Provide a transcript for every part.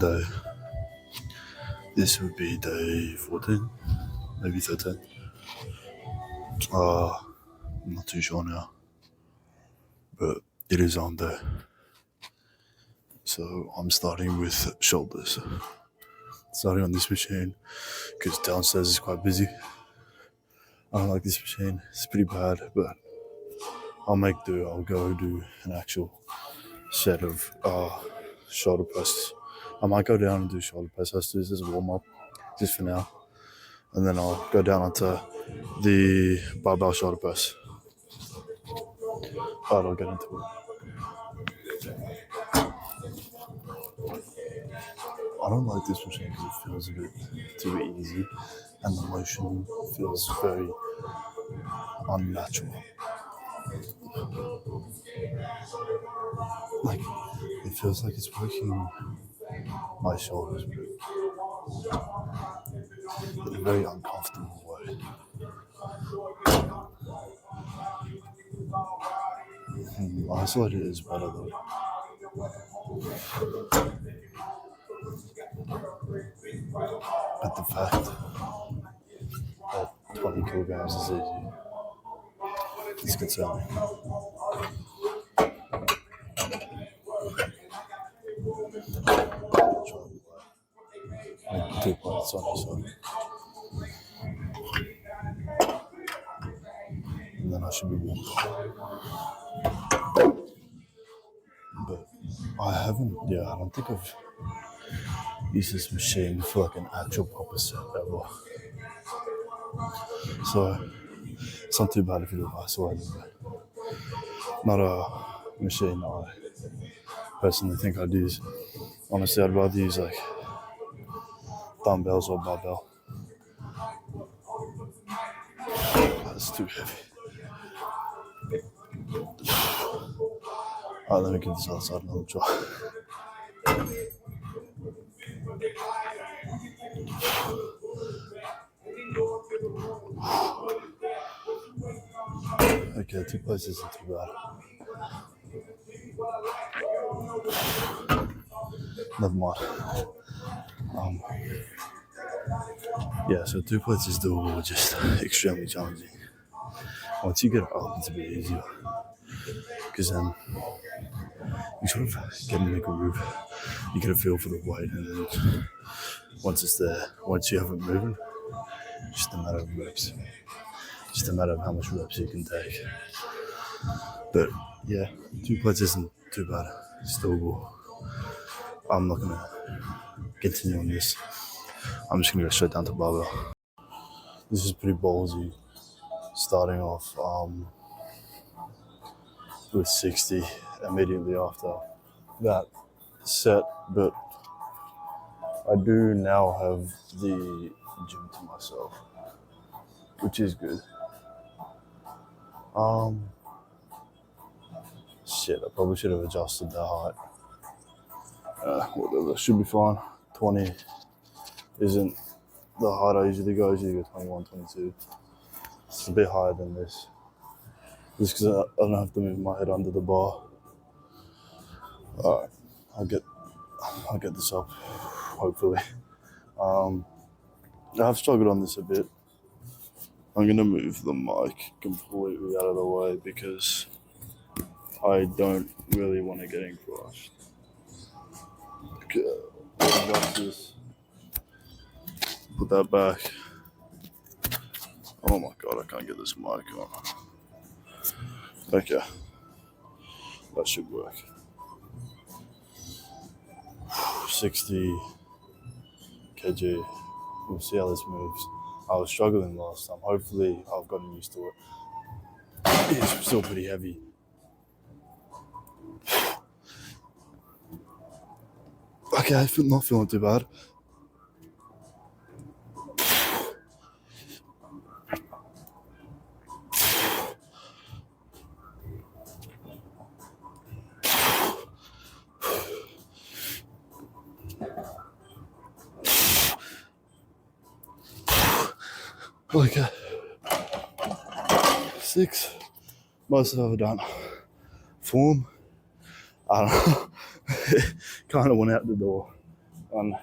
day. This would be day 14, maybe 13. I'm not too sure now, but it is on day. So I'm starting with shoulders. Starting on this machine because downstairs is quite busy. I don't like this machine. It's pretty bad, but I'll make do. I'll go do an actual set of shoulder presses. I might go down and do shoulder press. Let's do this as a warm up, just for now, and then I'll go down onto the barbell shoulder press. Alright, I'll get into it. I don't like this machine because it feels a bit too easy, and the motion feels very unnatural. Like, it feels like it's working my shoulders, but in a very uncomfortable way. Isolated is better though. But the fact that 20 kilograms is easy is concerning. Like 2 points on this one. And then I should be warm. But I don't think I've used this machine for like an actual proper set ever. So it's not too bad if you do isolated. Not a machine I personally think I'd use. Honestly, I'd rather use like dumbbells or barbell. That's too heavy. Alright, let me give this other side another try. Okay, 2 plates isn't too bad. Never mind. So 2 plates is doable, just extremely challenging. Once you get it up, it's a bit easier. Because then you sort of get in the groove, you get a feel for the weight, and then once it's there, once you have it moving, it's just a matter of reps. Just a matter of how much reps you can take. But yeah, 2 plates isn't too bad. It's doable. I'm not gonna continue on this. I'm just gonna go straight down to barbell. This is pretty ballsy. Starting off with 60 immediately after that set, but I do now have the gym to myself, which is good. I probably should have adjusted the height. Whatever, should be fine. 20 isn't the height I usually go. I usually go 21, 22. It's a bit higher than this. Just because I don't have to move my head under the bar. Alright, I'll get this up, hopefully. I've struggled on this a bit. I'm gonna move the mic completely out of the way because I don't really want to get encroached. Okay, got this. Put that back. Oh my god, I can't get this mic on. Okay, that should work. 60 kg. We'll see how this moves. I was struggling last time. Hopefully, I've gotten used to it. It's still pretty heavy. Okay, I'm not feeling too bad. Okay. 6, most I've ever done. Form, I don't know. Kind of went out the door. on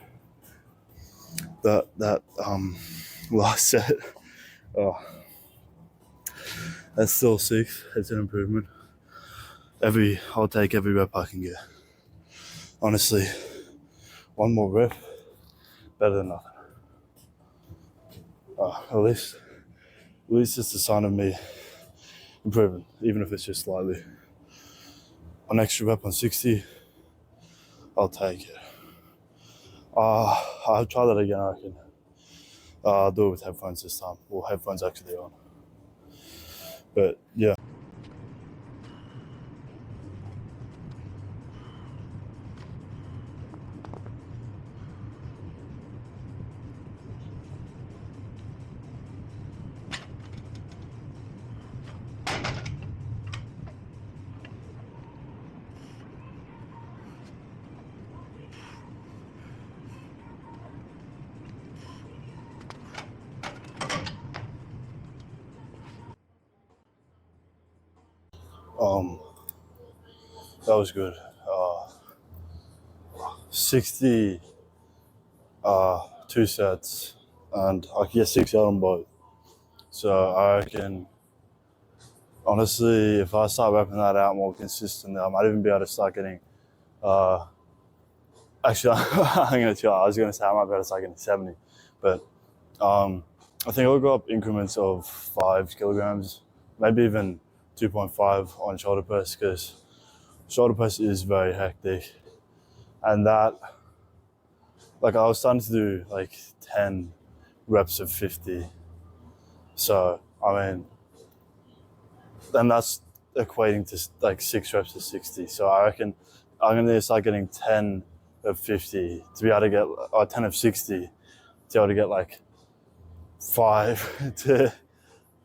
that last set. Oh, that's still 6. It's an improvement. I'll take every rep I can get. Honestly, one more rep, better than nothing. At least it's a sign of me improving, even if it's just slightly. An extra rep on 60, I'll take it. I'll try that again, I reckon. I'll do it with headphones this time. Well, headphones actually on. But yeah. That was good. 60, 2 sets, and I could get 6 out on both. So I reckon, honestly, if I start repping that out more consistently, I might even be able to start getting. Actually, I'm gonna try. I was gonna say I might be able to start getting 70, but I think I'll go up increments of 5 kilograms, maybe even 2.5 on shoulder press, because shoulder press is very hectic, and that, like, I was starting to do like 10 reps of 50. So I mean, then that's equating to like 6 reps of 60. So I reckon I'm gonna start getting 10 of 50 to be able to get, or 10 of 60 to be able to get like 5 to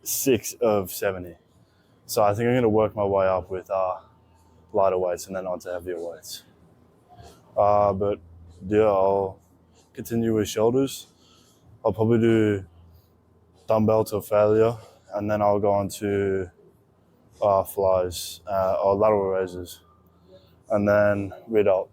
6 of 70. So I think I'm gonna work my way up with lighter weights and then onto heavier weights. But yeah, I'll continue with shoulders. I'll probably do dumbbell to failure, and then I'll go on to flies or lateral raises, and then read out.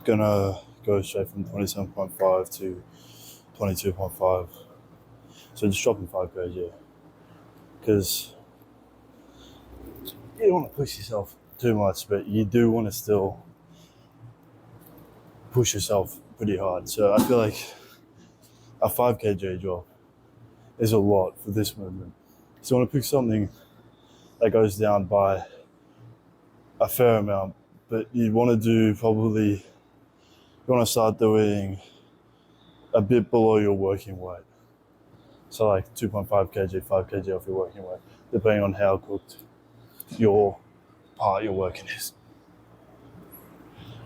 Gonna go straight from 27.5 to 22.5. So just dropping 5 kg, because you don't want to push yourself too much, but you do want to still push yourself pretty hard. So I feel like a 5 kg drop is a lot for this movement. So you want to pick something that goes down by a fair amount, but you want to do probably, you want to start doing a bit below your working weight. So like 2.5 kg, 5 kg off your working weight, depending on how cooked your part you're working is.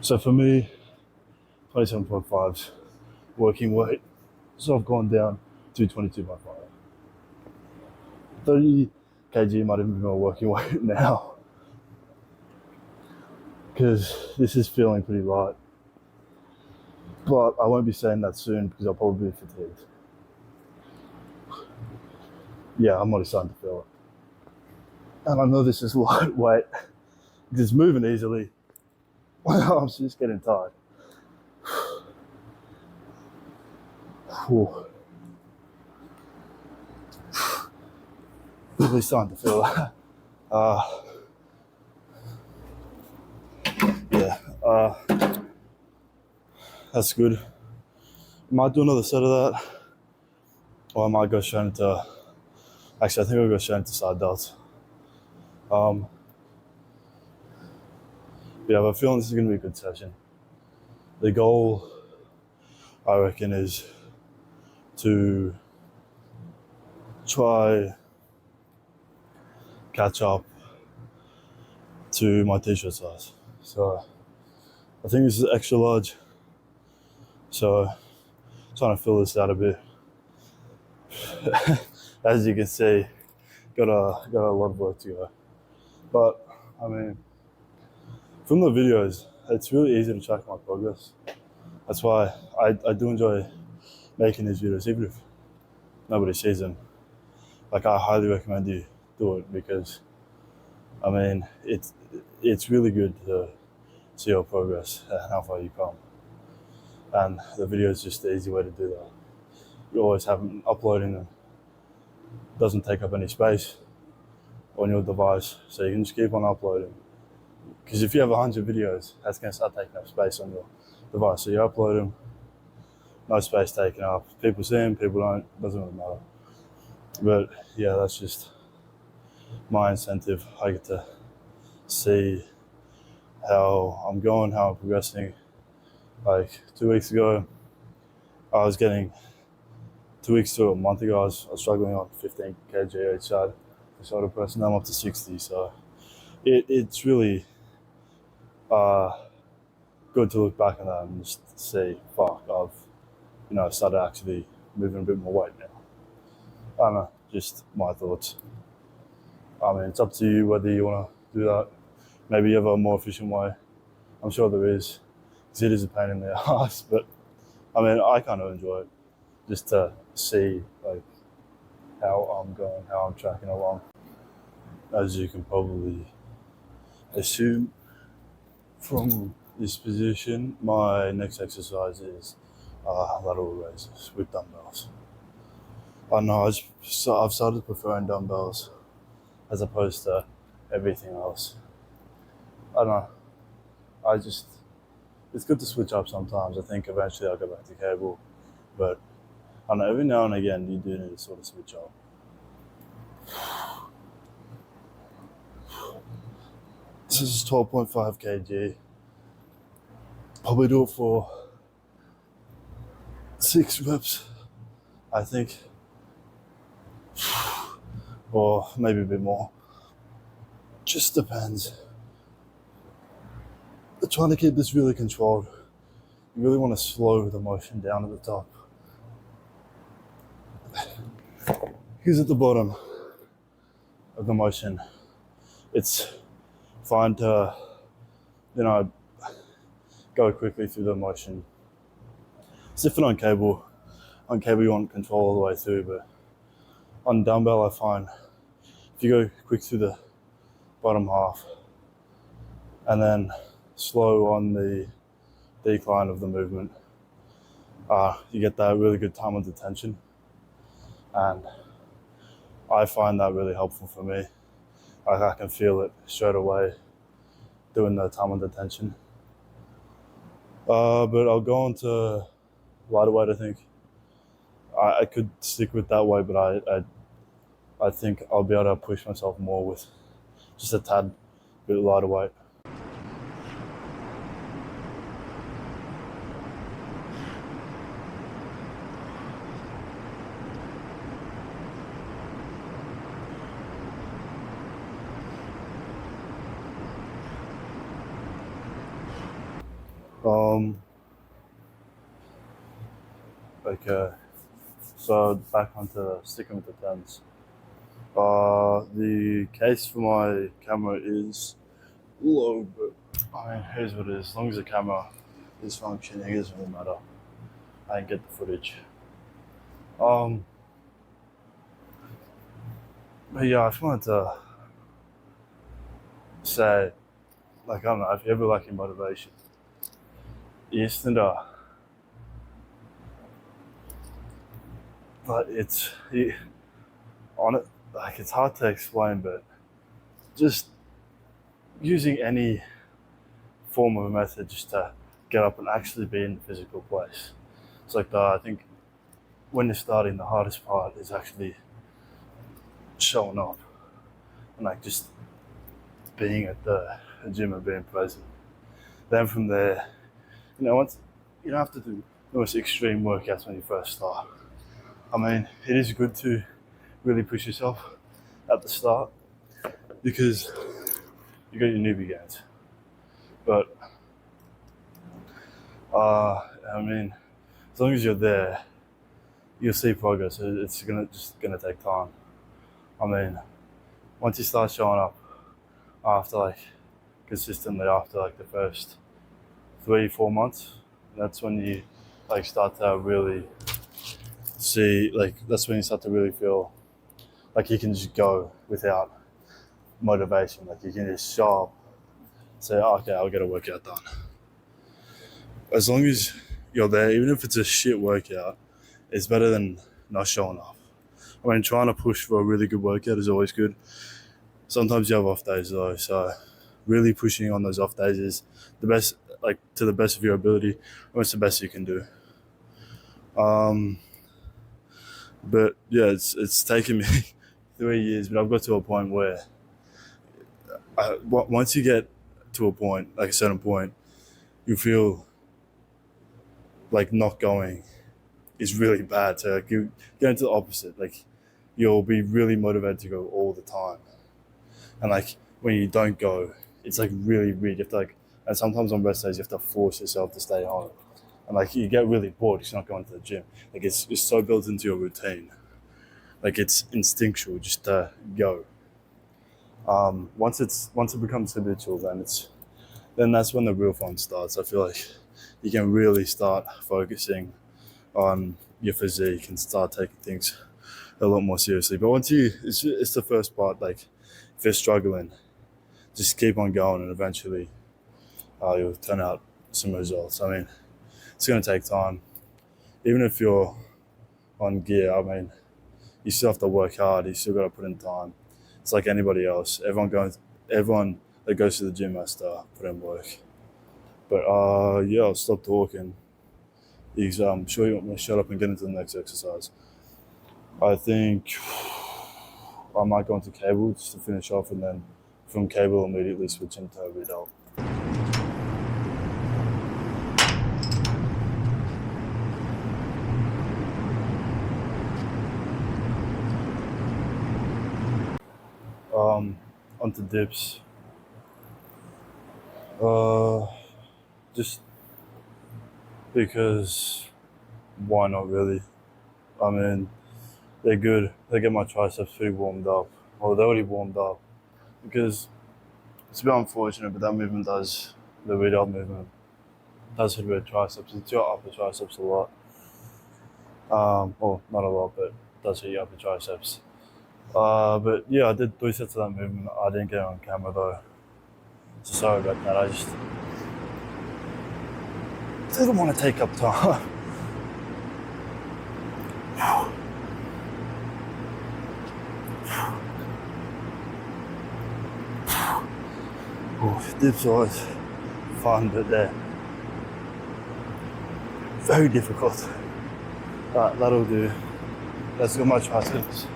So for me, 27.5's working weight. So I've gone down to 22.5. 30 kg might even be my working weight now, because this is feeling pretty light. But I won't be saying that soon because I'll probably be fatigued. Yeah, I'm already starting to feel it. And I know this is lightweight because it's moving easily. I'm just getting tired. Really starting to feel that. Yeah, that's good. Might do another set of that, or I might go straight into. Actually, I think I'll go straight into side delts. Yeah, but I feel this is going to be a good session. The goal, I reckon, is to try catch up to my t-shirt size. So I think this is extra large. So trying to fill this out a bit. As you can see, got a lot of work to go. But I mean, from the videos, it's really easy to track my progress. That's why I do enjoy making these videos, even if nobody sees them. Like, I highly recommend you do it, because I mean, it's really good to see your progress and how far you come. And the video is just the easy way to do that. You always have them uploading them. Doesn't take up any space on your device, so you can just keep on uploading. Because if you have 100 videos, that's going to start taking up space on your device. So you upload them, no space taken up. People see them, people don't, doesn't really matter. But yeah, that's just my incentive. I get to see how I'm going, how I'm progressing. Like 2 weeks ago, I was getting 2 weeks to a month ago, I was struggling on 15 kg each side for shoulder press, and now I'm up to 60. So it's really good to look back on that and just say, fuck, I've started actually moving a bit more weight now. I don't know, just my thoughts. I mean, it's up to you whether you want to do that. Maybe you have a more efficient way. I'm sure there is, because it is a pain in the ass. But I mean, I kind of enjoy it, just to see like how I'm going, how I'm tracking along. As you can probably assume from this position, my next exercise is lateral raises with dumbbells. I know I've started preferring dumbbells as opposed to everything else. I don't know. It's good to switch up sometimes. I think eventually I'll go back to cable, but I don't know, every now and again you do need to sort of switch up. This is 12.5 kg. Probably do it for 6 reps, I think. Or maybe a bit more. Just depends. I'm trying to keep this really controlled. You really want to slow the motion down at the top. Because at the bottom of the motion, it's fine to, go quickly through the motion. It's different on cable. On cable you want control all the way through, but on dumbbell I find if you go quick through the bottom half and then slow on the decline of the movement, you get that really good time under tension, and I find that really helpful for me. I can feel it straight away doing the time under tension. But I'll go on to lighter weight, I think. I could stick with that weight, but I think I'll be able to push myself more with just a tad bit lighter weight. Okay, so back onto sticking with the tens. The case for my camera is low, but I mean, here's what it is. As long as the camera is functioning, it doesn't really matter. I can get the footage. But yeah, I just wanted to say, like, I don't know, if you ever lacking motivation, you just need to, but it's hard to explain, but just using any form of a method just to get up and actually be in the physical place. It's like I think when you're starting, the hardest part is actually showing up and like just being at the gym and being present. Then from there, once you don't have to do the most extreme workouts when you first start. I mean, it is good to really push yourself at the start because you got your newbie gains. But I mean, as long as you're there, you'll see progress. It's just gonna take time. I mean, once you start showing up after like consistently after like the first 3-4 months, that's when you like start to really see, like that's when you start to really feel like you can just go without motivation. Like you can just show up, say, oh, okay, I'll get a workout done. As long as you're there, even if it's a shit workout, it's better than not showing up. I mean, trying to push for a really good workout is always good. Sometimes you have off days though, so really pushing on those off days is the best, like to the best of your ability, or it's the best you can do. But yeah, it's taken me 3 years, but I've got to a point where once you get to a point, like a certain point, you feel like not going is really bad. So like you get into the opposite. Like you'll be really motivated to go all the time, and like when you don't go, it's like really weird. You have to like, and sometimes on rest days you have to force yourself to stay home, and like you get really bored because you're not going to the gym. Like it's so built into your routine. Like it's instinctual just to go. Once it becomes habitual, then that's when the real fun starts. I feel like you can really start focusing on your physique and start taking things a lot more seriously. But once it's the first part. Like if you're struggling, just keep on going, and eventually you'll turn out some results. I mean, it's going to take time. Even if you're on gear, I mean, you still have to work hard. You still got to put in time. It's like anybody else. Everyone that goes to the gym has to put in work. But yeah, I'll stop talking. I'm sure you want me to shut up and get into the next exercise. I think I might go into cable just to finish off, and then from cable immediately switch into redoubt. Onto dips. Just because why not really? I mean, they're good. They get my triceps pretty warmed up. Well, they're already warmed up because it's a bit unfortunate, but that movement the redoubt movement does hit with triceps. It's your upper triceps a lot. Well, not a lot, but it does hit your upper triceps. But yeah, I did 3 sets of that movement. I didn't get it on camera though, so sorry about that. I just didn't want to take up time. Dips are always fun, but they're very difficult. That'll do. That's got my triceps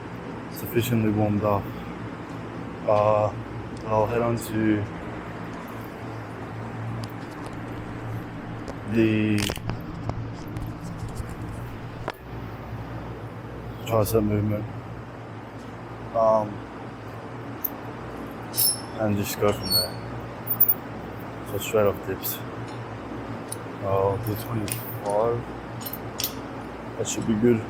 sufficiently warmed up. I'll head on to the tricep movement, and just go from there. So straight off dips. I'll do 25. That should be good.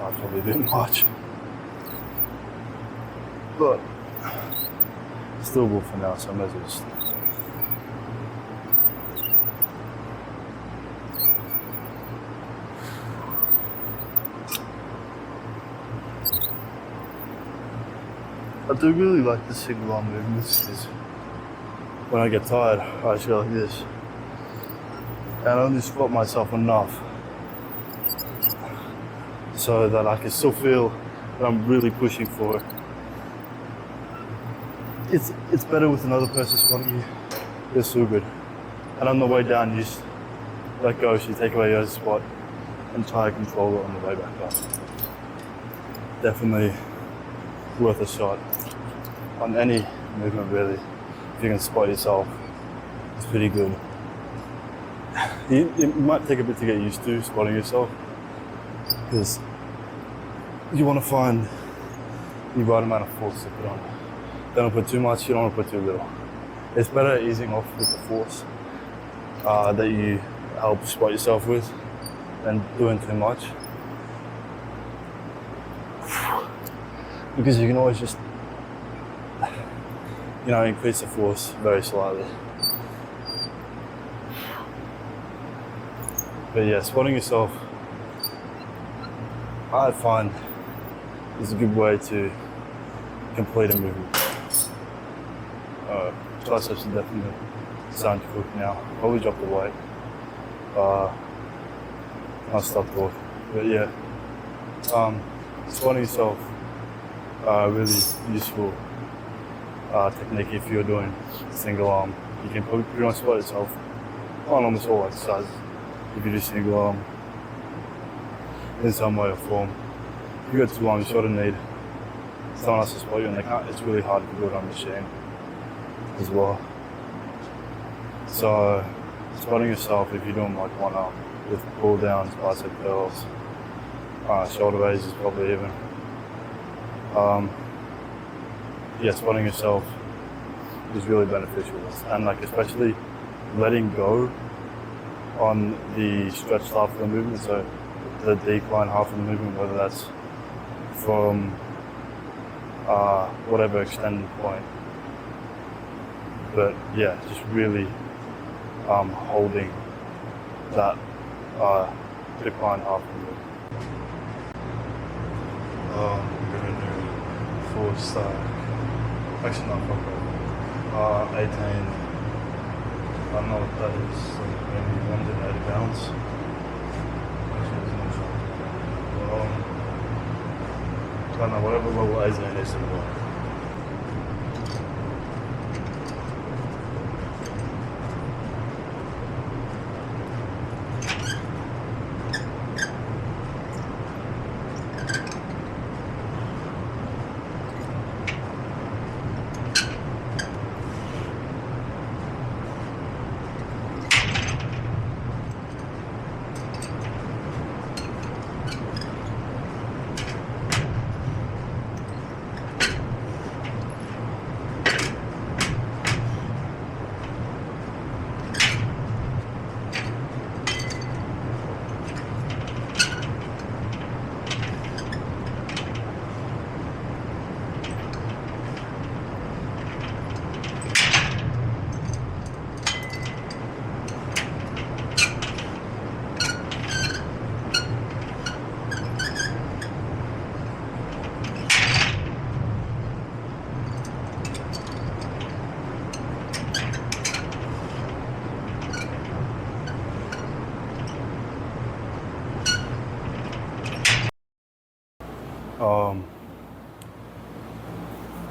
25 probably a bit much, but it's doable for now, so I might as well just. I do really like the single arm movements because when I get tired, I just go like this. And I only squat myself enough so that I can still feel that I'm really pushing for it. It's better with another person squatting you. It's so good. And on the way down, you just let go, so you take away your squat and try to control it on the way back up. Definitely worth a shot on any movement really. If you can spot yourself, it's pretty good. It might take a bit to get used to spotting yourself because you want to find the right amount of force to put on. Don't put too much, you don't want to put too little. It's better easing off with the force that you help spot yourself with and doing too much. Because you can always just, increase the force very slightly. But yeah, spotting yourself, I find, is a good way to complete a movement. Triceps are definitely starting to cook now. Probably drop the weight. I'll stop talking. But yeah, spotting yourself, really useful technique if you're doing single arm. You can pretty much spot yourself on almost all exercises if you do single arm in some way or form. If you got two arms, you sort of need someone else to spot you, and it's really hard to do it on a machine as well. So spotting yourself if you're doing like one arm with pull downs, bicep curls, shoulder raises probably even. Spotting yourself is really beneficial, and like especially letting go on the stretch half of the movement, so the decline half of the movement, whether that's from whatever extended point. But yeah, just really holding that decline half of the movement. I'm gonna do full stack. Actually, not fuck up. 18. I don't know what that is. Like maybe 180 pounds. Actually, it's not sure. I don't know, whatever level 18 is in the world.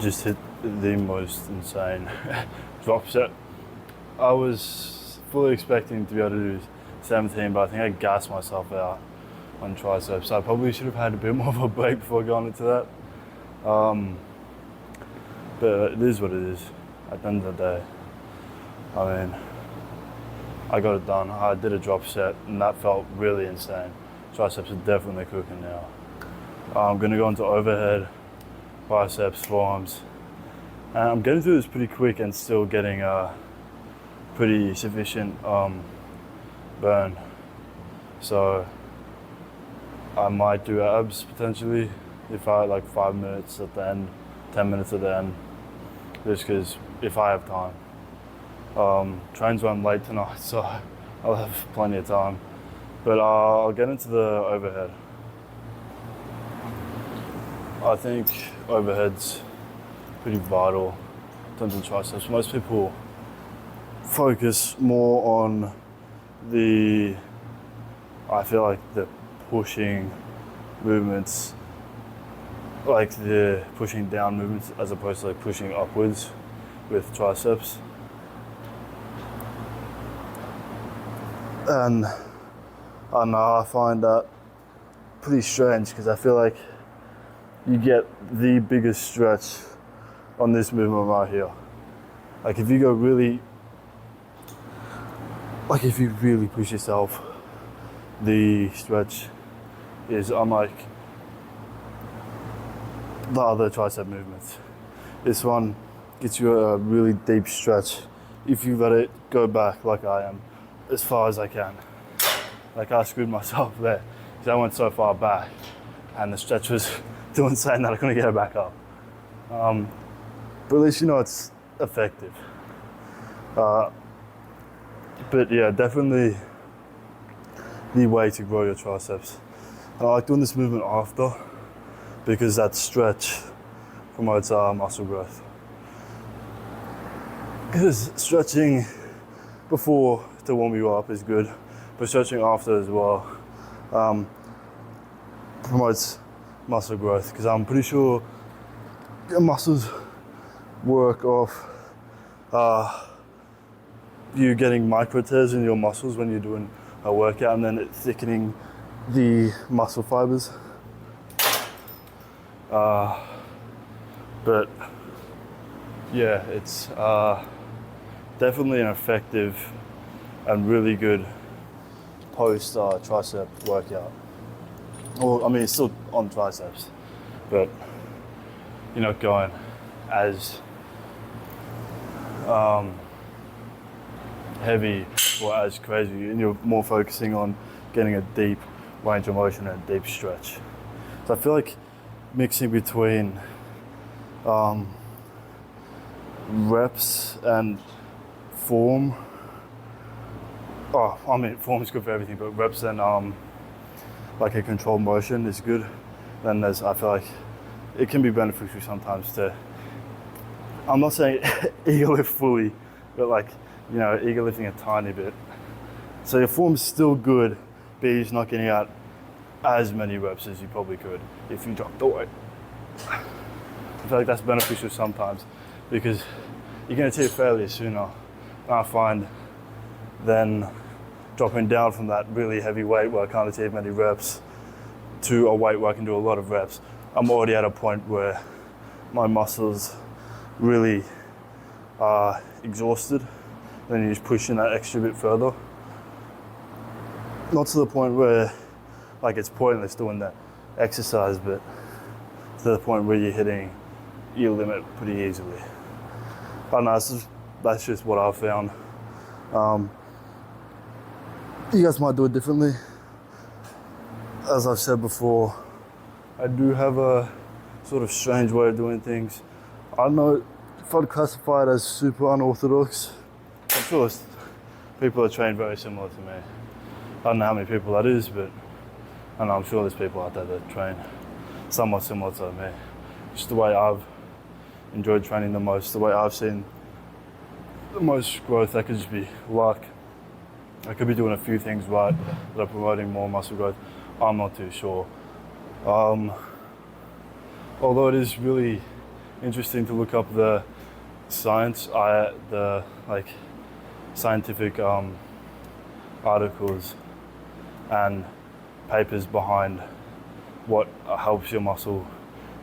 Just hit the most insane drop set. I was fully expecting to be able to do 17, but I think I gassed myself out on triceps. I probably should have had a bit more of a break before going into that. But it is what it is. At the end of the day, I mean, I got it done. I did a drop set, and that felt really insane. Triceps are definitely cooking now. I'm gonna go into overhead, biceps, forearms. And I'm getting through this pretty quick and still getting a pretty sufficient burn. So I might do abs potentially if I like 5 minutes at the end, 10 minutes at the end, just because if I have time. Trains run late tonight, so I'll have plenty of time. But I'll get into the overhead. I think overhead's pretty vital in terms of triceps. Most people focus more on I feel like the pushing movements, like the pushing down movements as opposed to like pushing upwards with triceps. And I don't know, I find that pretty strange because I feel like you get the biggest stretch on this movement right here. Like if you really push yourself, the stretch is unlike the other tricep movements. This one gets you a really deep stretch if you let it go back like I am. as far as I can. Like I screwed myself there because I went so far back and the stretch was too insane that I couldn't get it back up. But at least you know it's effective. But yeah, definitely the way to grow your triceps. And I like doing this movement after because that stretch promotes muscle growth. Because stretching before to warm you up is good, but stretching after as well promotes muscle growth, because I'm pretty sure your muscles work off you getting micro tears in your muscles when you're doing a workout, and then it thickening the muscle fibers. But yeah, it's definitely an effective and really good post tricep workout. Well, I mean, it's still on triceps, but you're not going as heavy or as crazy, and you're more focusing on getting a deep range of motion and a deep stretch. So I feel like mixing between reps and form. I mean, form is good for everything, but reps and like a controlled motion is good. Then I feel like it can be beneficial sometimes to, I'm not saying ego lift fully, but like, you know, ego lifting a tiny bit. So your form's still good, but you're just not getting out as many reps as you probably could if you dropped the weight. I feel like that's beneficial sometimes because you're going to achieve failure sooner, I find, than dropping down from that really heavy weight where I can't achieve many reps to a weight where I can do a lot of reps. I'm already at a point where my muscles really are exhausted, then you're just pushing that extra bit further. Not to the point where like it's pointless doing that exercise, but to the point where you're hitting your limit pretty easily. I don't know, that's just what I've found. You guys might do it differently. As I've said before, I do have a sort of strange way of doing things. I don't know if I'd classify it as super unorthodox. I'm sure people are trained very similar to me. I don't know how many people that is, but I know I'm sure there's people out there that train somewhat similar to me. Just the way I've enjoyed training the most, the way I've seen the most growth. That could just be luck. I could be doing a few things right that are promoting more muscle growth. I'm not too sure. Although it is really interesting to look up the science, the scientific articles and papers behind what helps your muscle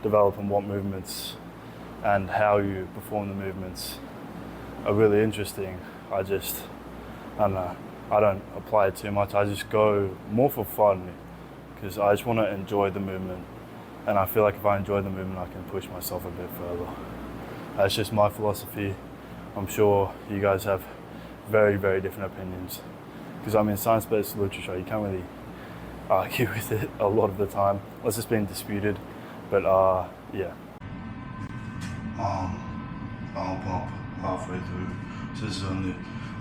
develop and what movements and how you perform the movements are really interesting. I don't know, I don't apply it too much. I just go more for fun because I just want to enjoy the movement, and I feel like if I enjoy the movement I can push myself a bit further. That's just my philosophy. I'm sure you guys have very, very different opinions, because I mean, science-based literature, you can't really argue with it a lot of the time unless it's being disputed. But yeah. I'll pump halfway through. So this is on the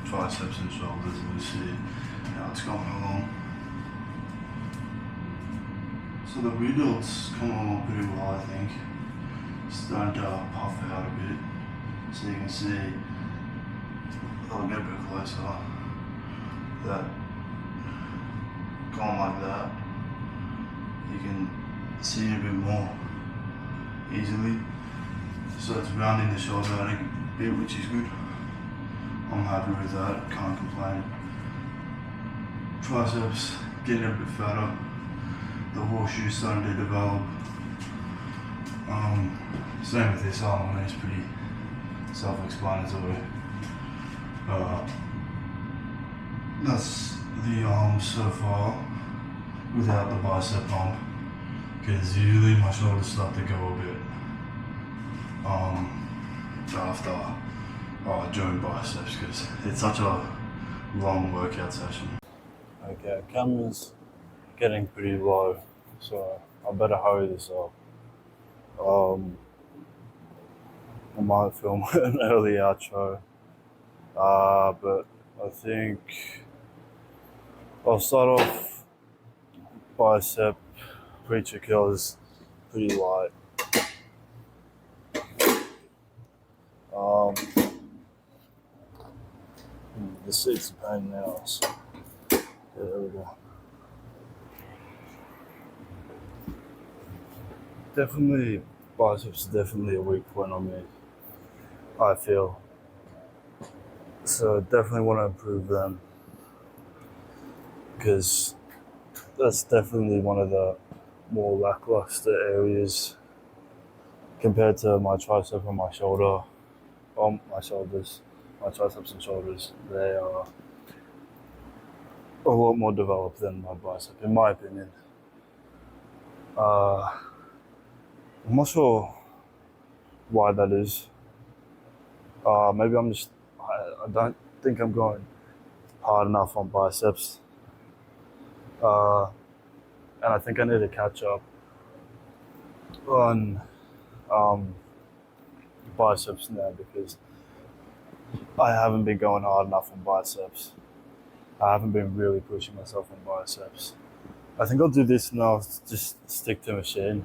triceps and shoulders, and you see how it's going along. So the rebuild's coming along pretty well, I think. Starting to puff out a bit. So you can see, I'll get a bit closer, that going like that, you can see it a bit more easily. So it's rounding the shoulder out a bit, which is good. I'm happy with that, can't complain. Triceps getting a bit fatter. The horseshoe's starting to develop. Same with this arm, and it's pretty self-explanatory. That's the arm so far without the bicep pump, because usually my shoulders start to go a bit after during biceps, because it's such a long workout session. Okay, camera's getting pretty low, so I better hurry this up. I might film an early outro, but I think I'll start off bicep preacher kills pretty light. The seat's a pain in the ass. Yeah, there we go. Definitely, biceps are definitely a weak point on me, I feel. So definitely want to improve them, because that's definitely one of the more lackluster areas compared to my tricep and my shoulder, or my shoulders, my triceps and shoulders. They are a lot more developed than my bicep, in my opinion. I'm not sure why that is. Maybe I don't think I'm going hard enough on biceps. And I think I need to catch up on biceps now, because I haven't been going hard enough on biceps. I haven't been really pushing myself on biceps. I think I'll do this and I'll just stick to machine.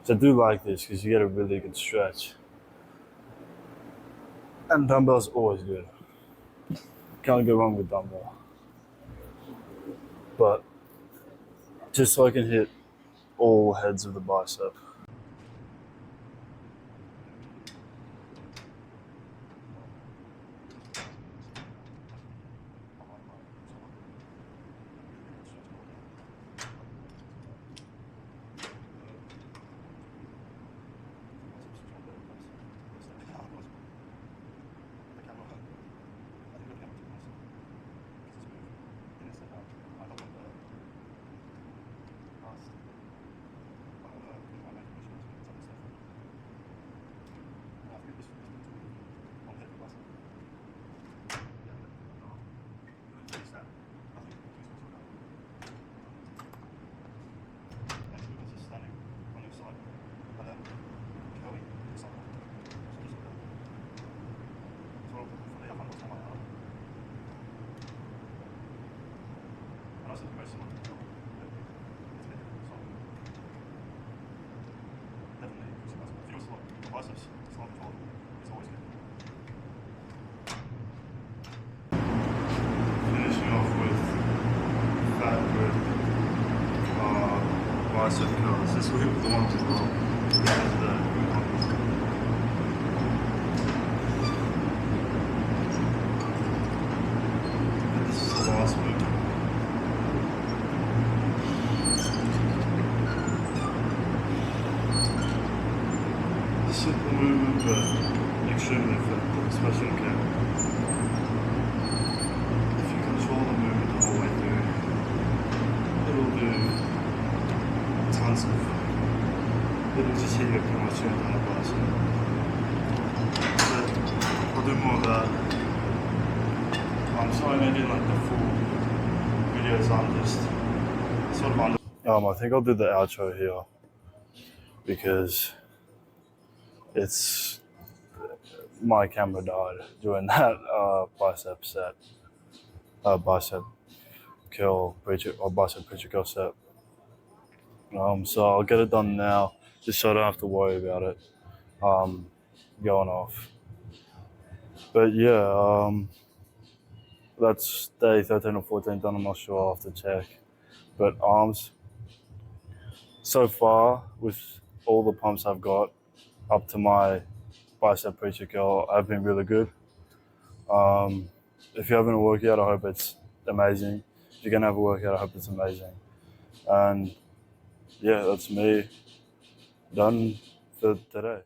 So I do like this because you get a really good stretch. And dumbbell's always good. Can't go wrong with dumbbell. But just so I can hit all heads of the bicep. Finishing off with fat grip bicep curls. This will hit with the ones as well. This is the last move. Simple movement, but extremely effective, especially in camera. If you control the movement the whole way through, it'll do tons of. It'll just hit you pretty much straight down the bicep. But I'll do more of that. I'm sorry, maybe like the full videos. I'm just sort of under. I think I'll do the outro here, because it's my camera died during that bicep set, bicep curl preacher or bicep preacher curl set. So I'll get it done now, just so I don't have to worry about it going off. But yeah, that's day 13 or 14 done. I'm not sure. I'll have to check. But arms, so far with all the pumps I've got up to my bicep preacher curl, I've been really good. If you're having a workout, I hope it's amazing. If you're gonna have a workout, I hope it's amazing. And yeah, that's me done for today.